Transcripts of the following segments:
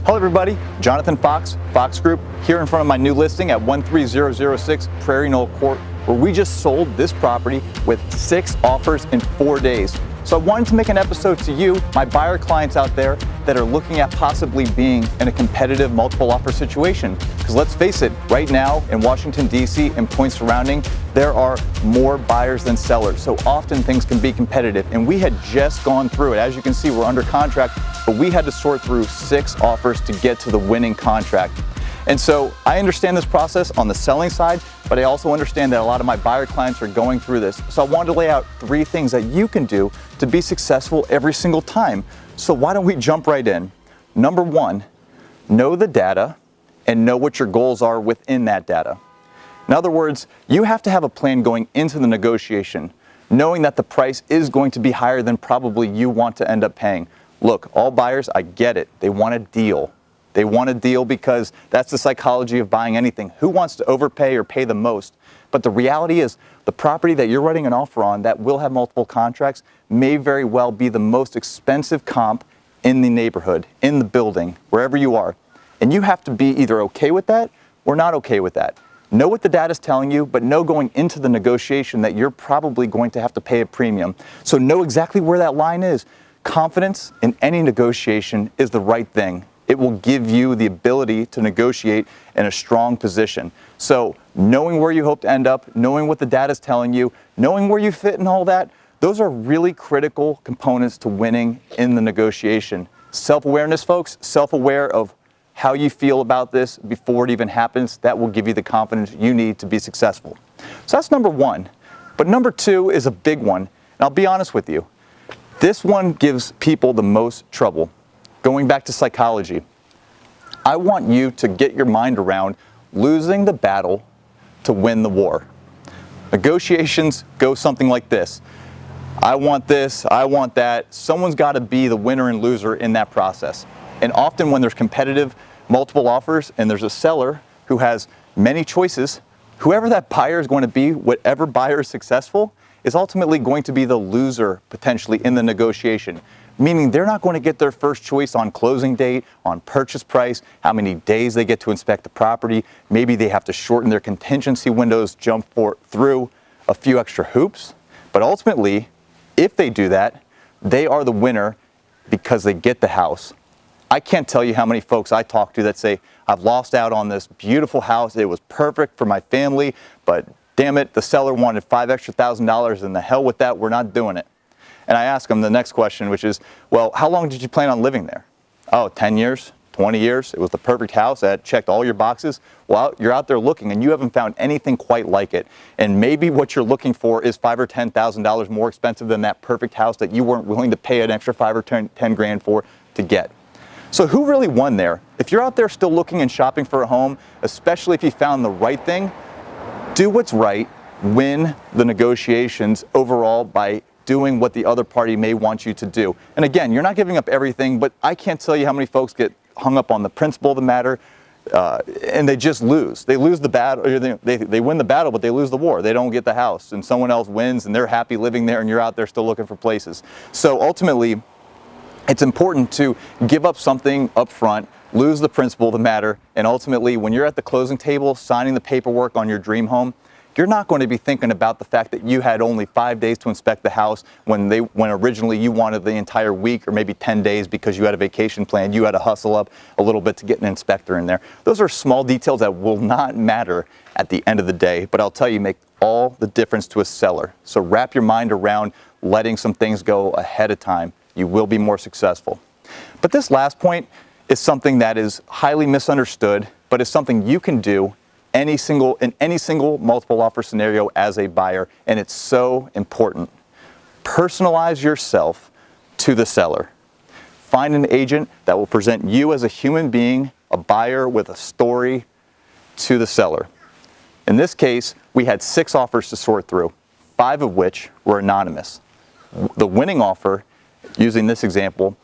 Hello everybody, Jonathan Fox, Fox Group, here in front of my new listing at 13006 Prairie Knoll Court, where we just sold this property with 6 offers in 4 days. So I wanted to make an episode to you, my buyer clients out there that are looking at possibly being in a competitive multiple offer situation. Because let's face it, right now in Washington, D.C. and points surrounding, there are more buyers than sellers. So often things can be competitive. And we had just gone through it. As you can see, we're under contract, but we had to sort through 6 offers to get to the winning contract. And so I understand this process on the selling side, but I also understand that a lot of my buyer clients are going through this. So I wanted to lay out 3 things that you can do to be successful every single time. So why don't we jump right in? Number 1, know the data and know what your goals are within that data. In other words, you have to have a plan going into the negotiation, knowing that the price is going to be higher than probably you want to end up paying. Look, all buyers, I get it. They want a deal. They want a deal because that's the psychology of buying anything. Who wants to overpay or pay the most? But the reality is the property that you're writing an offer on that will have multiple contracts may very well be the most expensive comp in the neighborhood, in the building, wherever you are. And you have to be either okay with that or not okay with that. Know what the data is telling you, but know going into the negotiation that you're probably going to have to pay a premium. So know exactly where that line is. Confidence in any negotiation is the right thing. It will give you the ability to negotiate in a strong position. So knowing where you hope to end up, knowing what the data is telling you, knowing where you fit and all that, those are really critical components to winning in the negotiation. Self-awareness, folks, self-aware of how you feel about this before it even happens, that will give you the confidence you need to be successful. So that's number 1. But number 2 is a big one. And I'll be honest with you. This one gives people the most trouble. Going back to psychology, I want you to get your mind around losing the battle to win the war. Negotiations go something like this. I want this, I want that. Someone's got to be the winner and loser in that process. And often when there's competitive multiple offers and there's a seller who has many choices, whoever that buyer is going to be, whatever buyer is successful, is ultimately going to be the loser potentially in the negotiation. Meaning they're not going to get their first choice on closing date, on purchase price, how many days they get to inspect the property. Maybe they have to shorten their contingency windows, jump through a few extra hoops. But ultimately, if they do that, they are the winner because they get the house. I can't tell you how many folks I talk to that say, I've lost out on this beautiful house. It was perfect for my family, but damn it, the seller wanted $5,000 extra, and the hell with that, we're not doing it. And I ask them the next question, which is, well, how long did you plan on living there? Oh, 10 years, 20 years. It was the perfect house that checked all your boxes. Well, you're out there looking and you haven't found anything quite like it. And maybe what you're looking for is $5,000 or $10,000 more expensive than that perfect house that you weren't willing to pay an extra $5 or 10 grand for to get. So who really won there? If you're out there still looking and shopping for a home, especially if you found the right thing, do what's right, win the negotiations overall by doing what the other party may want you to do. And again, you're not giving up everything, but I can't tell you how many folks get hung up on the principle of the matter, and they just lose. They lose the battle, or they win the battle, but they lose the war. They don't get the house, and someone else wins, and they're happy living there, and you're out there still looking for places. So ultimately, it's important to give up something up front, lose the principle of the matter, and ultimately, when you're at the closing table signing the paperwork on your dream home, you're not going to be thinking about the fact that you had only 5 days to inspect the house when originally you wanted the entire week or maybe 10 days because you had a vacation plan. You had to hustle up a little bit to get an inspector in there. Those are small details that will not matter at the end of the day, but I'll tell you, make all the difference to a seller. So wrap your mind around letting some things go ahead of time. You will be more successful. But this last point is something that is highly misunderstood, but is something you can do in any single multiple offer scenario as a buyer, and it's so important. Personalize yourself to the seller. Find an agent that will present you as a human being, a buyer with a story, to the seller. In this case, we had 6 offers to sort through, 5 of which were anonymous. The winning offer, using this example,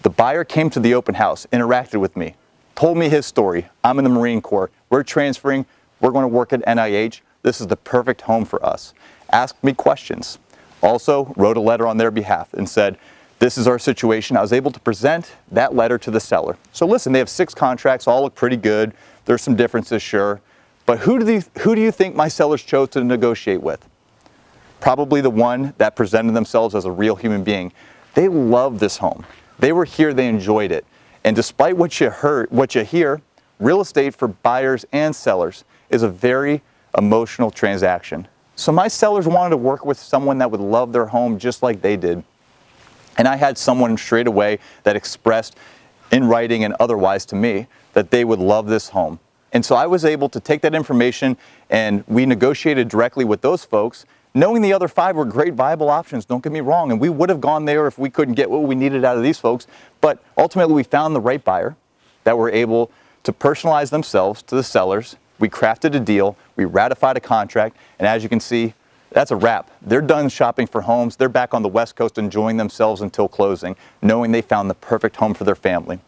the buyer came to the open house, interacted with me, told me his story. I'm in the Marine Corps. We're transferring. We're going to work at NIH. This is the perfect home for us. Asked me questions. Also wrote a letter on their behalf and said, this is our situation. I was able to present that letter to the seller. So listen, they have 6 contracts, all look pretty good. There's some differences, sure. But who do you think my sellers chose to negotiate with? Probably the one that presented themselves as a real human being. They love this home. They were here, they enjoyed it. And despite what you hear, real estate for buyers and sellers is a very emotional transaction. So my sellers wanted to work with someone that would love their home just like they did. And I had someone straight away that expressed in writing and otherwise to me that they would love this home. And so I was able to take that information and we negotiated directly with those folks, knowing the other 5 were great viable options, don't get me wrong, and we would have gone there if we couldn't get what we needed out of these folks. But ultimately we found the right buyer that were able to personalize themselves to the sellers. We crafted a deal, we ratified a contract, and as you can see, that's a wrap. They're done shopping for homes. They're back on the West Coast enjoying themselves until closing, knowing they found the perfect home for their family.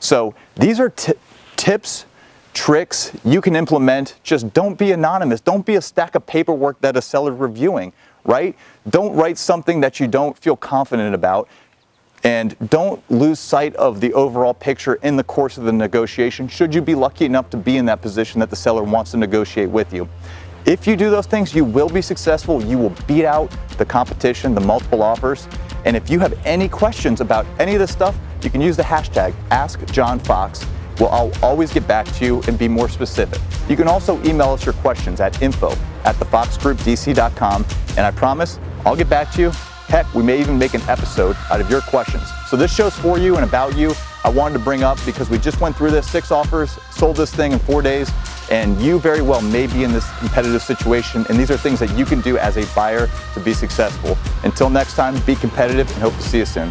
So these are tips, tricks you can implement. Just don't be anonymous. Don't be a stack of paperwork that a seller's reviewing, right? Don't write something that you don't feel confident about. And don't lose sight of the overall picture in the course of the negotiation, should you be lucky enough to be in that position that the seller wants to negotiate with you. If you do those things, you will be successful. You will beat out the competition, the multiple offers. And if you have any questions about any of this stuff, you can use the hashtag AskJohnFox. Well, I'll always get back to you and be more specific. You can also email us your questions at info@thefoxgroupdc.com. And I promise I'll get back to you. Heck, we may even make an episode out of your questions. So this show's for you and about you. I wanted to bring up because we just went through this, 6 offers, sold this thing in 4 days, and you very well may be in this competitive situation, and these are things that you can do as a buyer to be successful. Until next time, be competitive and hope to see you soon.